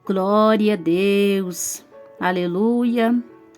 Glória a Deus, aleluia,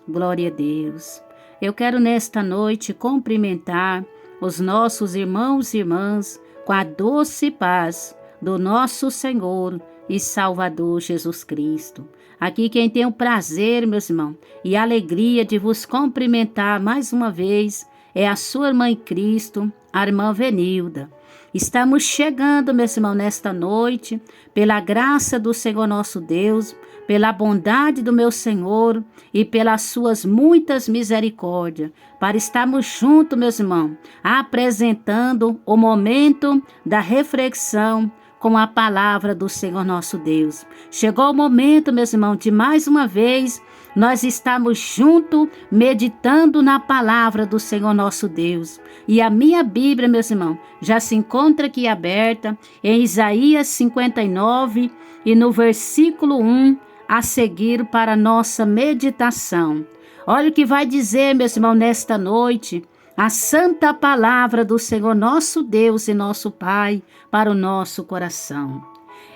glória a Deus. Eu quero nesta noite cumprimentar os nossos irmãos e irmãs com a doce paz do nosso Senhor e Salvador Jesus Cristo. Aqui quem tem o prazer, meus irmãos, e a alegria de vos cumprimentar mais uma vez é a sua irmã em Cristo, a irmã Venilda. Estamos chegando, meus irmãos, nesta noite, pela graça do Senhor nosso Deus, pela bondade do meu Senhor e pelas suas muitas misericórdias, para estarmos juntos, meus irmãos, apresentando o momento da reflexão com a palavra do Senhor nosso Deus. Chegou o momento, meus irmãos, de mais uma vez nós estamos juntos meditando na palavra do Senhor nosso Deus. E a minha Bíblia, meus irmãos, já se encontra aqui aberta em Isaías 59 e no versículo 1 a seguir para a nossa meditação. Olha o que vai dizer, meus irmãos, nesta noite, a santa palavra do Senhor nosso Deus e nosso Pai para o nosso coração.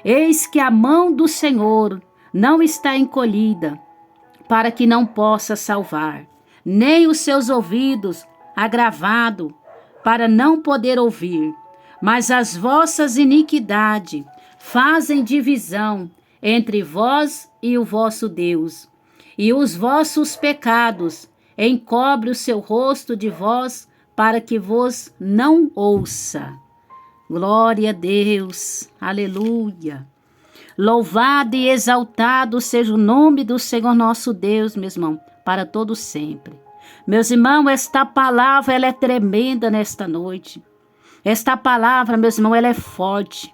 Eis que a mão do Senhor não está encolhida, para que não possa salvar, nem os seus ouvidos agravados, para não poder ouvir. Mas as vossas iniquidades fazem divisão entre vós e o vosso Deus, e os vossos pecados encobre o seu rosto de vós, para que vos não ouça. Glória a Deus, aleluia. Louvado e exaltado seja o nome do Senhor nosso Deus, meus irmãos, para todo sempre. Meus irmãos, esta palavra ela é tremenda nesta noite. Esta palavra, meus irmãos, ela é forte.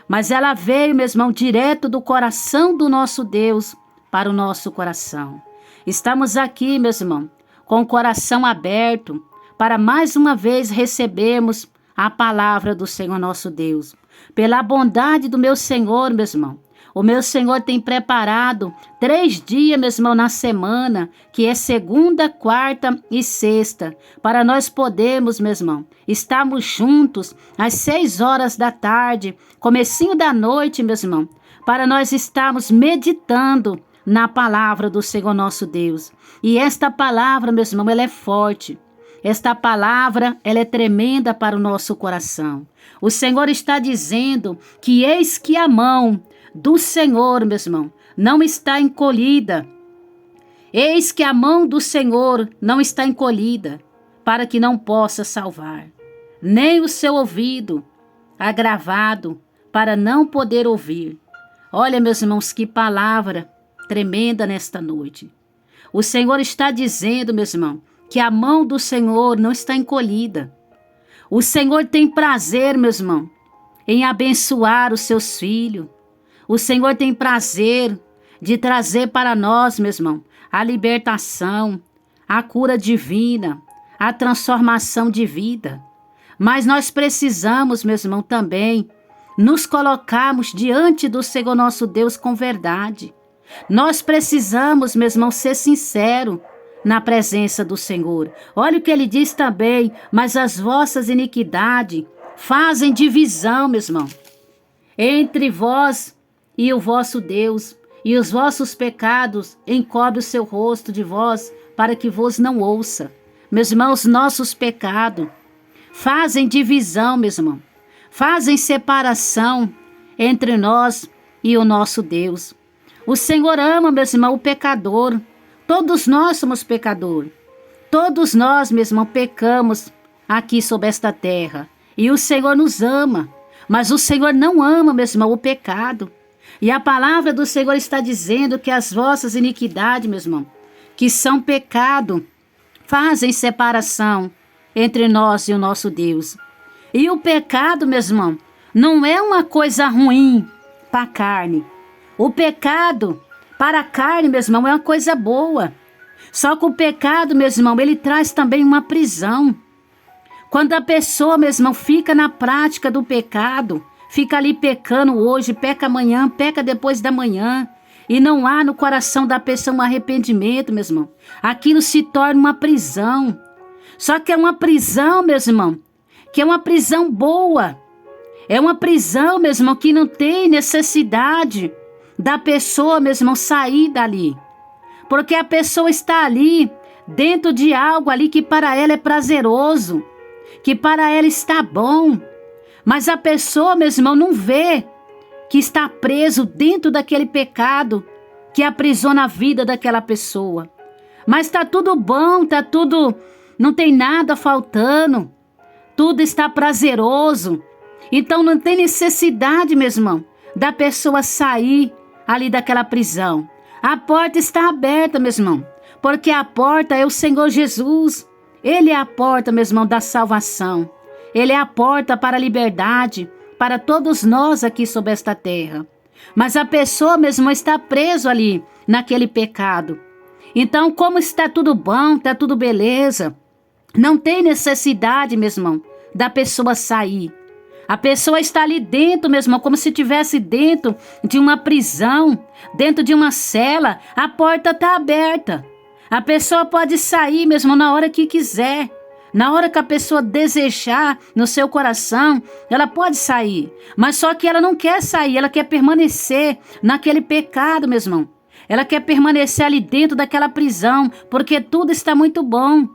Mas ela veio, meus irmãos, direto do coração do nosso Deus para o nosso coração. Estamos aqui, meus irmãos, com o coração aberto para mais uma vez recebermos a palavra do Senhor nosso Deus. Pela bondade do meu Senhor, meus irmãos, o meu Senhor tem preparado 3 dias, meus irmãos, na semana, que é segunda, quarta e sexta, para nós podermos, meus irmãos, estarmos juntos às 6 horas da tarde, comecinho da noite, meus irmãos, para nós estarmos meditando na palavra do Senhor nosso Deus. E esta palavra, meus irmãos, ela é forte. Esta palavra, ela é tremenda para o nosso coração. O Senhor está dizendo que eis que a mão do Senhor, meus irmãos, não está encolhida. Eis que a mão do Senhor não está encolhida, para que não possa salvar, nem o seu ouvido agravado, para não poder ouvir. Olha, meus irmãos, que palavra tremenda nesta noite. O Senhor está dizendo, meus irmãos, que a mão do Senhor não está encolhida. O Senhor tem prazer, meus irmãos, em abençoar os seus filhos. O Senhor tem prazer de trazer para nós, meus irmãos, a libertação, a cura divina, a transformação de vida. Mas nós precisamos, meus irmãos, também nos colocarmos diante do Senhor nosso Deus com verdade. Nós precisamos, meus irmãos, ser sinceros na presença do Senhor. Olha o que ele diz também, mas as vossas iniquidades fazem divisão, meus irmãos, entre vós e o vosso Deus, e os vossos pecados encobre o seu rosto de vós, para que vos não ouça. Meus irmãos, nossos pecados fazem divisão, meus irmãos, fazem separação entre nós e o nosso Deus. O Senhor ama, meus irmãos, o pecador. Todos nós somos pecadores. Todos nós, meus irmãos, pecamos aqui sobre esta terra. E o Senhor nos ama. Mas o Senhor não ama, meus irmãos, o pecado. E a palavra do Senhor está dizendo que as vossas iniquidades, meus irmãos, que são pecado, fazem separação entre nós e o nosso Deus. E o pecado, meus irmãos, não é uma coisa ruim para a carne. O pecado para a carne, meus irmãos, é uma coisa boa. Só que o pecado, meus irmãos, ele traz também uma prisão. Quando a pessoa, meus irmãos, fica na prática do pecado, fica ali pecando hoje, peca amanhã, peca depois da manhã, e não há no coração da pessoa um arrependimento, meus irmãos, aquilo se torna uma prisão. Só que é uma prisão, meus irmãos, que é uma prisão boa. É uma prisão, meus irmãos, que não tem necessidade da pessoa, meu irmão, sair dali. Porque a pessoa está ali, dentro de algo ali que para ela é prazeroso, que para ela está bom. Mas a pessoa, meu irmão, não vê que está preso dentro daquele pecado que aprisiona a vida daquela pessoa. Mas está tudo bom, está tudo, não tem nada faltando, tudo está prazeroso. Então não tem necessidade, meu irmão, da pessoa sair ali daquela prisão. A porta está aberta, meu irmão, porque a porta é o Senhor Jesus. Ele é a porta, meu irmão, da salvação. Ele é a porta para a liberdade, para todos nós aqui sobre esta terra. Mas a pessoa, meu irmão, está preso ali, naquele pecado. Então, como está tudo bom, está tudo beleza, não tem necessidade, meu irmão, da pessoa sair. A pessoa está ali dentro, meu irmão, como se estivesse dentro de uma prisão, dentro de uma cela. A porta está aberta. A pessoa pode sair, meu irmão, na hora que quiser. Na hora que a pessoa desejar no seu coração, ela pode sair. Mas só que ela não quer sair, ela quer permanecer naquele pecado, meu irmão. Ela quer permanecer ali dentro daquela prisão, porque tudo está muito bom,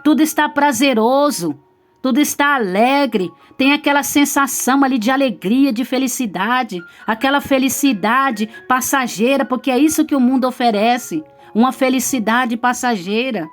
tudo está prazeroso, tudo está alegre, tem aquela sensação ali de alegria, de felicidade, aquela felicidade passageira, porque é isso que o mundo oferece, uma felicidade passageira.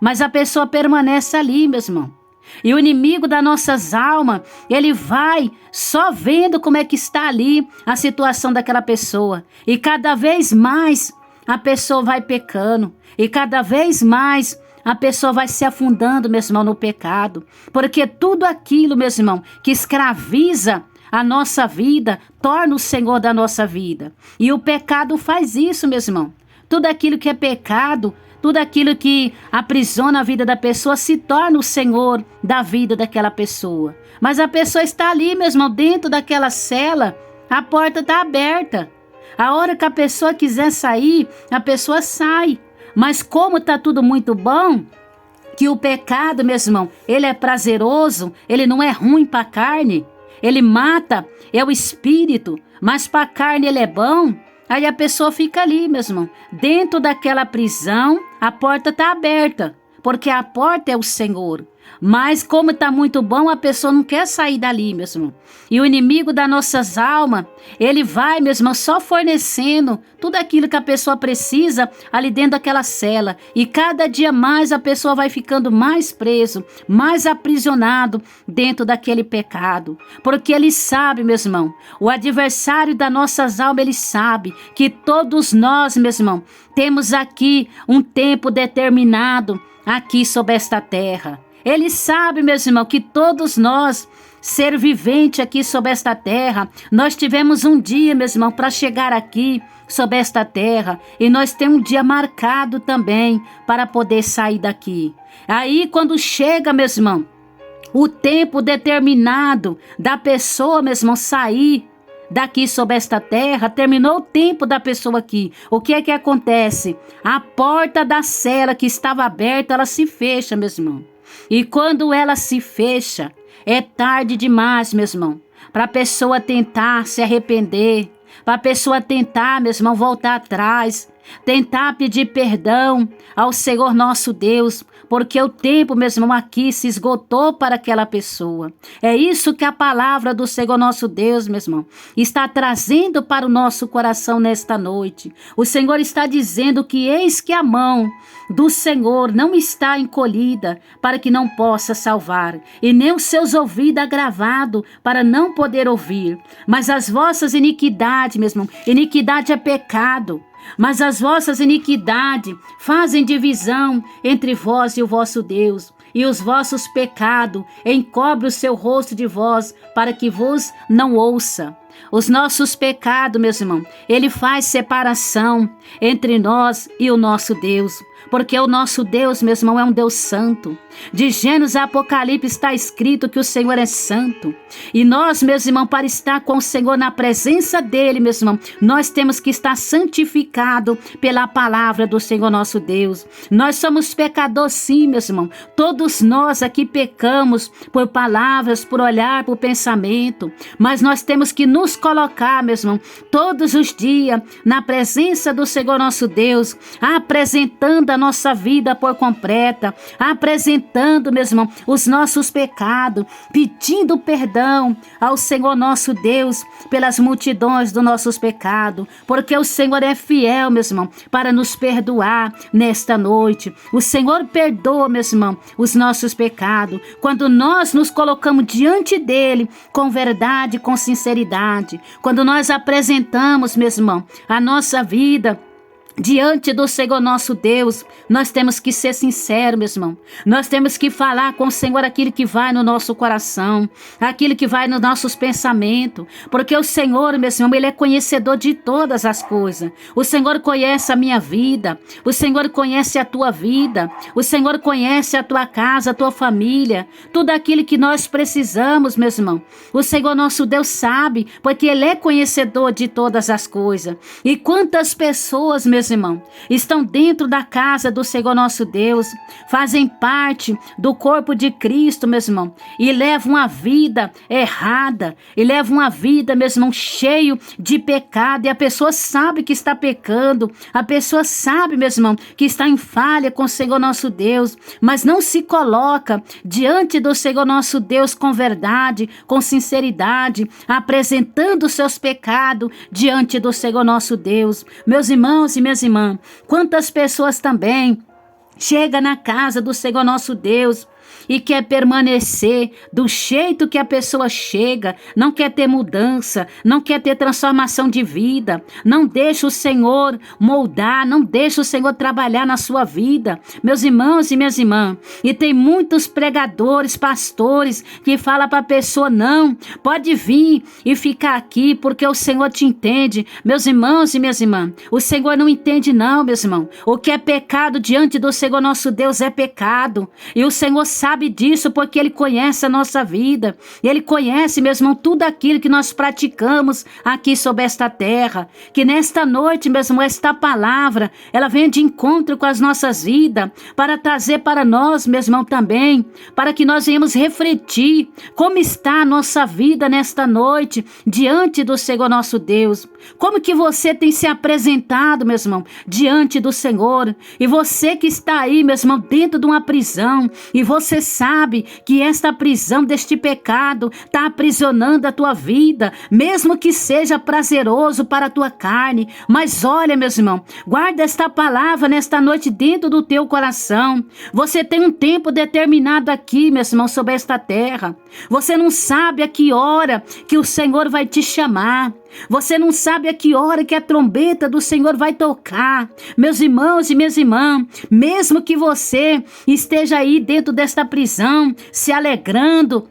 Mas a pessoa permanece ali, meu irmão. E o inimigo das nossas almas, ele vai só vendo como é que está ali a situação daquela pessoa. E cada vez mais a pessoa vai pecando. E cada vez mais a pessoa vai se afundando, meu irmão, no pecado. Porque tudo aquilo, meu irmão, que escraviza a nossa vida, torna o Senhor da nossa vida. E o pecado faz isso, meu irmão. Tudo aquilo que é pecado, tudo aquilo que aprisiona a vida da pessoa se torna o Senhor da vida daquela pessoa. Mas a pessoa está ali, meu irmão, dentro daquela cela, a porta está aberta. A hora que a pessoa quiser sair, a pessoa sai. Mas como está tudo muito bom, que o pecado, meu irmão, ele é prazeroso, ele não é ruim para a carne, ele mata, é o espírito, mas para a carne ele é bom. Aí a pessoa fica ali, meu irmão, dentro daquela prisão, a porta está aberta, porque a porta é o Senhor. Mas como está muito bom, a pessoa não quer sair dali, meu irmão. E o inimigo das nossas almas, ele vai, meu irmão, só fornecendo tudo aquilo que a pessoa precisa ali dentro daquela cela. E cada dia mais a pessoa vai ficando mais preso, mais aprisionado dentro daquele pecado. Porque ele sabe, meu irmão, o adversário das nossas almas, ele sabe que todos nós, meu irmão, temos aqui um tempo determinado aqui sobre esta terra. Ele sabe, meus irmãos, que todos nós, ser vivente aqui sobre esta terra, nós tivemos um dia, meus irmãos, para chegar aqui sobre esta terra, e nós temos um dia marcado também para poder sair daqui. Aí, quando chega, meus irmãos, o tempo determinado da pessoa, meus irmãos, sair daqui sobre esta terra, terminou o tempo da pessoa aqui. O que é que acontece? A porta da cela que estava aberta, ela se fecha, meus irmãos. E quando ela se fecha, é tarde demais, meu irmão, para a pessoa tentar se arrepender, para a pessoa tentar, meu irmão, voltar atrás, tentar pedir perdão ao Senhor nosso Deus, porque o tempo, meu irmão, aqui se esgotou para aquela pessoa. É isso que a palavra do Senhor nosso Deus, meu irmão, está trazendo para o nosso coração nesta noite. O Senhor está dizendo que eis que a mão do Senhor não está encolhida para que não possa salvar, e nem os seus ouvidos agravados para não poder ouvir. Mas as vossas iniquidades, meu irmão, iniquidade é pecado. Mas as vossas iniquidades fazem divisão entre vós e o vosso Deus, e os vossos pecados encobrem o seu rosto de vós, para que vos não ouça. Os nossos pecados, meus irmãos, ele faz separação entre nós e o nosso Deus, porque o nosso Deus, meu irmão, é um Deus santo. De Gênesis a Apocalipse está escrito que o Senhor é santo. E nós, meus irmãos, para estar com o Senhor na presença dele, meus irmãos, nós temos que estar santificado pela palavra do Senhor nosso Deus. Nós somos pecadores sim, meus irmãos. Todos nós aqui pecamos por palavras, por olhar, por pensamento. Mas nós temos que nos colocar, meus irmãos, todos os dias na presença do Senhor nosso Deus, apresentando a nossa vida por completa, apresentando, meu irmão, os nossos pecados, pedindo perdão ao Senhor nosso Deus pelas multidões dos nossos pecados, porque o Senhor é fiel, meu irmão, para nos perdoar nesta noite. O Senhor perdoa, meu irmão, os nossos pecados, quando nós nos colocamos diante dele com verdade, com sinceridade, quando nós apresentamos, meu irmão, a nossa vida diante do Senhor nosso Deus. Nós temos que ser sinceros, meu irmão. Nós temos que falar com o Senhor aquilo que vai no nosso coração, aquilo que vai nos nossos pensamentos, porque o Senhor, meu irmão, ele é conhecedor de todas as coisas. O Senhor conhece a minha vida, o Senhor conhece a tua vida, o Senhor conhece a tua casa, a tua família, tudo aquilo que nós precisamos, meu irmão. O Senhor nosso Deus sabe, porque ele é conhecedor de todas as coisas. E quantas pessoas, meus irmãos, estão dentro da casa do Senhor nosso Deus, fazem parte do corpo de Cristo, meus irmãos, e levam uma vida errada, e levam uma vida, meus irmãos, cheio de pecado, e a pessoa sabe que está pecando, a pessoa sabe, meus irmãos, que está em falha com o Senhor nosso Deus, mas não se coloca diante do Senhor nosso Deus com verdade, com sinceridade, apresentando os seus pecados diante do Senhor nosso Deus. Meus irmãos e minhas irmãs, quantas pessoas também chegam na casa do Senhor nosso Deus e quer permanecer do jeito que a pessoa chega, não quer ter mudança, não quer ter transformação de vida, não deixa o Senhor moldar, não deixa o Senhor trabalhar na sua vida, meus irmãos e minhas irmãs. E tem muitos pregadores, pastores que falam para a pessoa: não, pode vir e ficar aqui porque o Senhor te entende. Meus irmãos e minhas irmãs, o Senhor não entende não, meus irmãos. O que é pecado diante do Senhor nosso Deus é pecado, e o Senhor sabe disso porque ele conhece a nossa vida, ele conhece, meu irmão, tudo aquilo que nós praticamos aqui sobre esta terra. Que nesta noite, meu irmão, esta palavra, ela vem de encontro com as nossas vidas, para trazer para nós, meu irmão, também, para que nós venhamos refletir como está a nossa vida nesta noite, diante do Senhor nosso Deus. Como que você tem se apresentado, meu irmão, diante do Senhor? E você que está aí, meu irmão, dentro de uma prisão, e você sabe que esta prisão deste pecado está aprisionando a tua vida, mesmo que seja prazeroso para a tua carne. Mas olha, meus irmãos, guarda esta palavra nesta noite dentro do teu coração. Você tem um tempo determinado aqui, meus irmãos, sobre esta terra. Você não sabe a que hora que o Senhor vai te chamar. Você não sabe a que hora que a trombeta do Senhor vai tocar. Meus irmãos e minhas irmãs, mesmo que você esteja aí dentro desta prisão, se alegrando,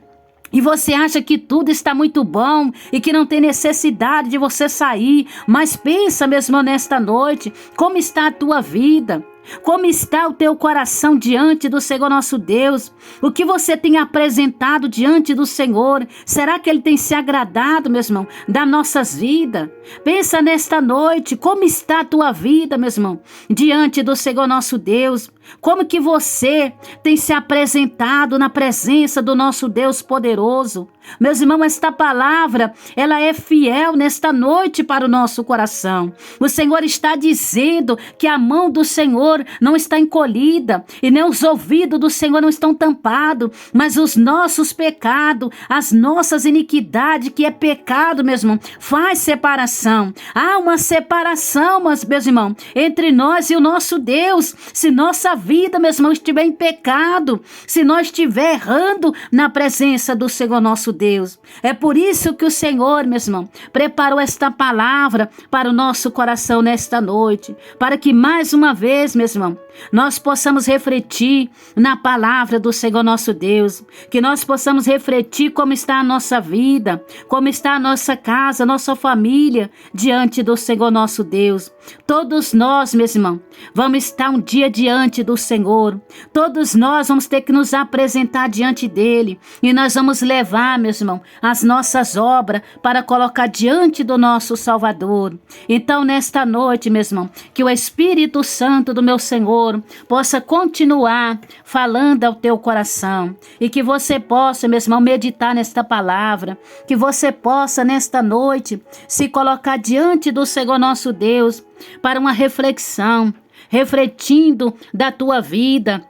e você acha que tudo está muito bom e que não tem necessidade de você sair, mas pensa, meu irmão, nesta noite, como está a tua vida? Como está o teu coração diante do Senhor nosso Deus? O que você tem apresentado diante do Senhor? Será que Ele tem se agradado, meu irmão, das nossas vidas? Pensa nesta noite, como está a tua vida, meu irmão, diante do Senhor nosso Deus? Como que você tem se apresentado na presença do nosso Deus poderoso? Meus irmãos, esta palavra, ela é fiel nesta noite para o nosso coração. O Senhor está dizendo que a mão do Senhor não está encolhida e nem os ouvidos do Senhor não estão tampados, mas os nossos pecados, as nossas iniquidades, que é pecado, meu irmão, faz separação. Há uma separação, meus irmãos, entre nós e o nosso Deus. Se nossa vida, meu irmão, estiver em pecado, se nós estiver errando na presença do Senhor nosso Deus. É por isso que o Senhor, meu irmão, preparou esta palavra para o nosso coração nesta noite, para que mais uma vez, meu irmão, nós possamos refletir na palavra do Senhor nosso Deus, que nós possamos refletir como está a nossa vida, como está a nossa casa, nossa família, diante do Senhor nosso Deus. Todos nós, meus irmãos, vamos estar um dia diante do Senhor, todos nós vamos ter que nos apresentar diante dele, e nós vamos levar, meus irmãos, as nossas obras para colocar diante do nosso Salvador. Então, nesta noite, meu irmão, que o Espírito Santo do meu Senhor possa continuar falando ao teu coração, e que você possa, meu irmão, meditar nesta palavra, que você possa, nesta noite, se colocar diante do Senhor nosso Deus para uma reflexão, refletindo da tua vida,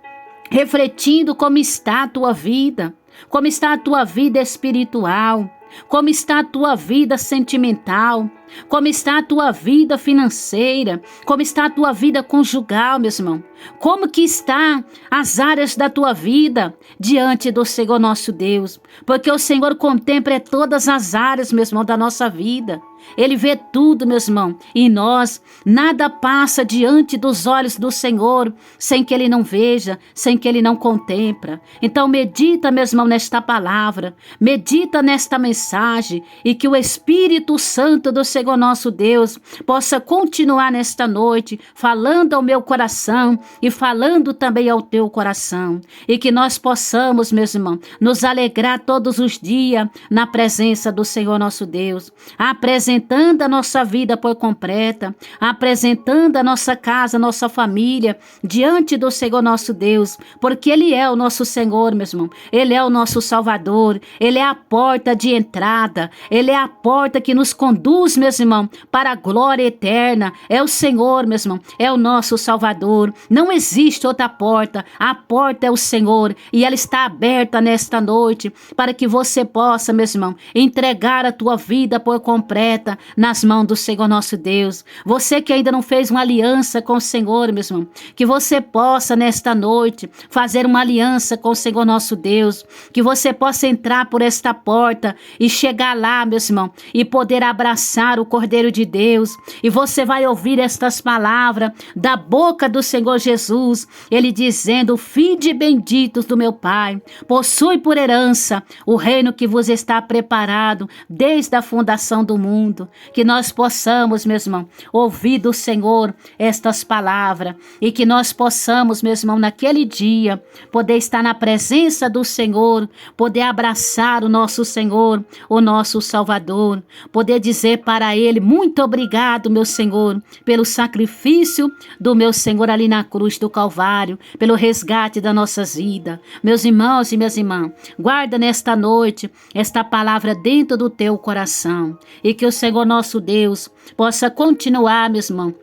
refletindo como está a tua vida, como está a tua vida espiritual, como está a tua vida sentimental, como está a tua vida financeira, como está a tua vida conjugal, meu irmão. Como que está as áreas da tua vida diante do Senhor nosso Deus? Porque o Senhor contempla todas as áreas, meu irmão, da nossa vida. Ele vê tudo, meus irmãos, e nós, nada passa diante dos olhos do Senhor sem que Ele não veja, sem que Ele não contempla. Então medita, meus irmãos, nesta palavra, medita nesta mensagem, e que o Espírito Santo do Senhor nosso Deus possa continuar nesta noite, falando ao meu coração e falando também ao teu coração, e que nós possamos, meus irmãos, nos alegrar todos os dias na presença do Senhor nosso Deus, apresentando a nossa vida por completa, apresentando a nossa casa, a nossa família diante do Senhor nosso Deus, porque Ele é o nosso Senhor, meu irmão. Ele é o nosso Salvador, Ele é a porta de entrada, Ele é a porta que nos conduz, meus irmãos, para a glória eterna. É o Senhor, meu irmão, é o nosso Salvador. Não existe outra porta, a porta é o Senhor, e ela está aberta nesta noite para que você possa, meu irmão, entregar a tua vida por completa nas mãos do Senhor nosso Deus. Você que ainda não fez uma aliança com o Senhor, meu irmão, que você possa nesta noite fazer uma aliança com o Senhor nosso Deus, que você possa entrar por esta porta e chegar lá, meu irmão, e poder abraçar o Cordeiro de Deus, e você vai ouvir estas palavras da boca do Senhor Jesus, Ele dizendo: "Fide benditos do meu Pai, possui por herança o reino que vos está preparado desde a fundação do mundo." Que nós possamos, meu irmão, ouvir do Senhor estas palavras, e que nós possamos, meu irmão, naquele dia, poder estar na presença do Senhor, poder abraçar o nosso Senhor, o nosso Salvador, poder dizer para Ele: "Muito obrigado, meu Senhor, pelo sacrifício do meu Senhor ali na cruz do Calvário, pelo resgate das nossas vidas." Meus irmãos e minhas irmãs, guarda nesta noite esta palavra dentro do teu coração, e que o Senhor nosso Deus possa continuar, meu irmão,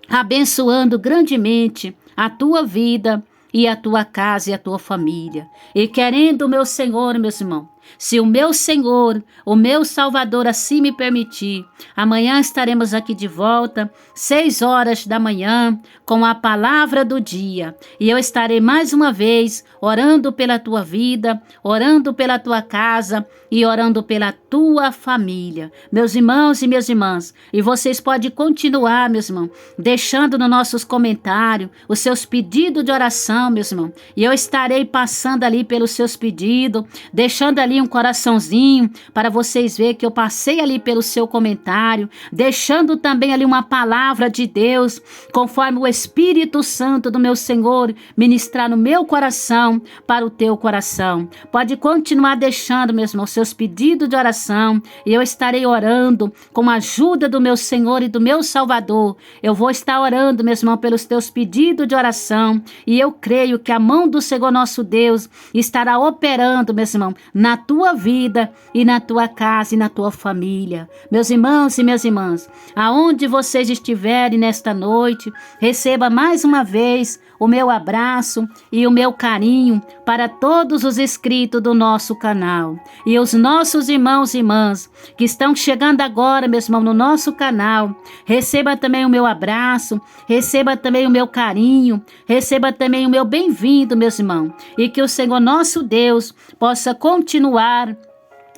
abençoando grandemente a tua vida e a tua casa e a tua família. E querendo, meu Senhor, meus irmãos, se o meu Senhor, o meu Salvador assim me permitir, amanhã estaremos aqui de volta, 6 horas da manhã, com a palavra do dia. E eu estarei mais uma vez orando pela tua vida, orando pela tua casa e orando pela tua família. Meus irmãos e minhas irmãs, e vocês podem continuar, meus irmãos, deixando nos nossos comentários os seus pedidos de oração, meus irmãos. E eu estarei passando ali pelos seus pedidos, deixando ali um coraçãozinho para vocês verem que eu passei ali pelo seu comentário, deixando também ali uma palavra de Deus, conforme o Espírito Santo do meu Senhor ministrar no meu coração para o teu coração. Pode continuar deixando, meu irmão, seus pedidos de oração, e eu estarei orando com a ajuda do meu Senhor e do meu Salvador. Eu vou estar orando, meu irmão, pelos teus pedidos de oração, e eu creio que a mão do Senhor nosso Deus estará operando, meu irmão, na tua vida e na tua casa e na tua família. Meus irmãos e minhas irmãs, aonde vocês estiverem nesta noite, receba mais uma vez o meu abraço e o meu carinho para todos os inscritos do nosso canal. E os nossos irmãos e irmãs que estão chegando agora, meus irmãos, no nosso canal, receba também o meu abraço, receba também o meu carinho, receba também o meu bem-vindo, meus irmãos. E que o Senhor nosso Deus possa continuar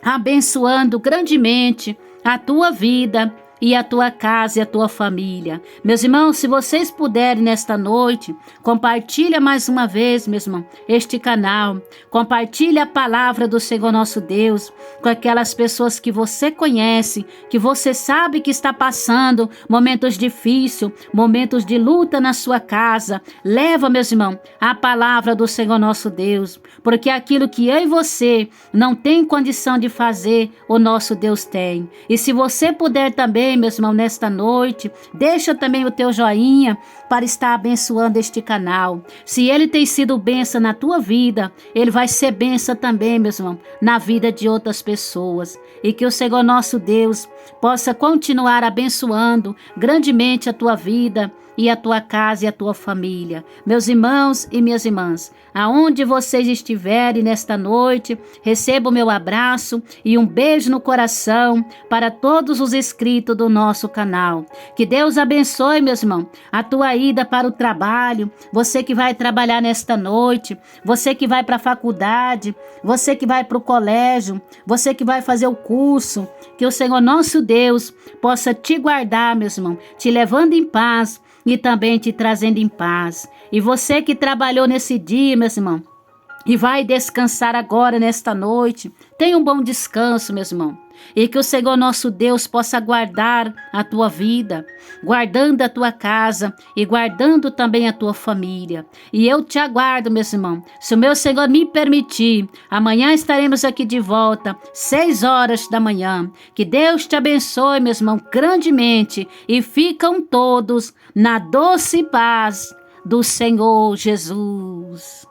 abençoando grandemente a tua vida e a tua casa e a tua família. Meus irmãos, se vocês puderem nesta noite, compartilha mais uma vez, meus irmãos, este canal. Compartilha a palavra do Senhor nosso Deus com aquelas pessoas que você conhece, que você sabe que está passando momentos difíceis, momentos de luta na sua casa. Leva, meus irmãos, a palavra do Senhor nosso Deus, porque aquilo que eu e você não tem condição de fazer, o nosso Deus tem. E se você puder também, meus irmãos, nesta noite, deixa também o teu joinha para estar abençoando este canal. Se ele tem sido bênção na tua vida, ele vai ser bênção também, meus irmãos, na vida de outras pessoas. E que o Senhor nosso Deus possa continuar abençoando grandemente a tua vida e a tua casa e a tua família. Meus irmãos e minhas irmãs, aonde vocês estiverem nesta noite, receba o meu abraço e um beijo no coração para todos os inscritos do nosso canal. Que Deus abençoe, meus irmãos, a tua ida para o trabalho, você que vai trabalhar nesta noite, você que vai para a faculdade, você que vai para o colégio, você que vai fazer o curso. Que o Senhor nosso Deus possa te guardar, meus irmãos, te levando em paz e também te trazendo em paz. E você que trabalhou nesse dia, meus irmãos, e vai descansar agora nesta noite, tenha um bom descanso, meus irmãos. E que o Senhor nosso Deus possa guardar a tua vida, guardando a tua casa e guardando também a tua família. E eu te aguardo, meus irmãos. Se o meu Senhor me permitir, amanhã estaremos aqui de volta, 6 horas da manhã. Que Deus te abençoe, meus irmãos, grandemente. E ficam todos na doce paz do Senhor Jesus.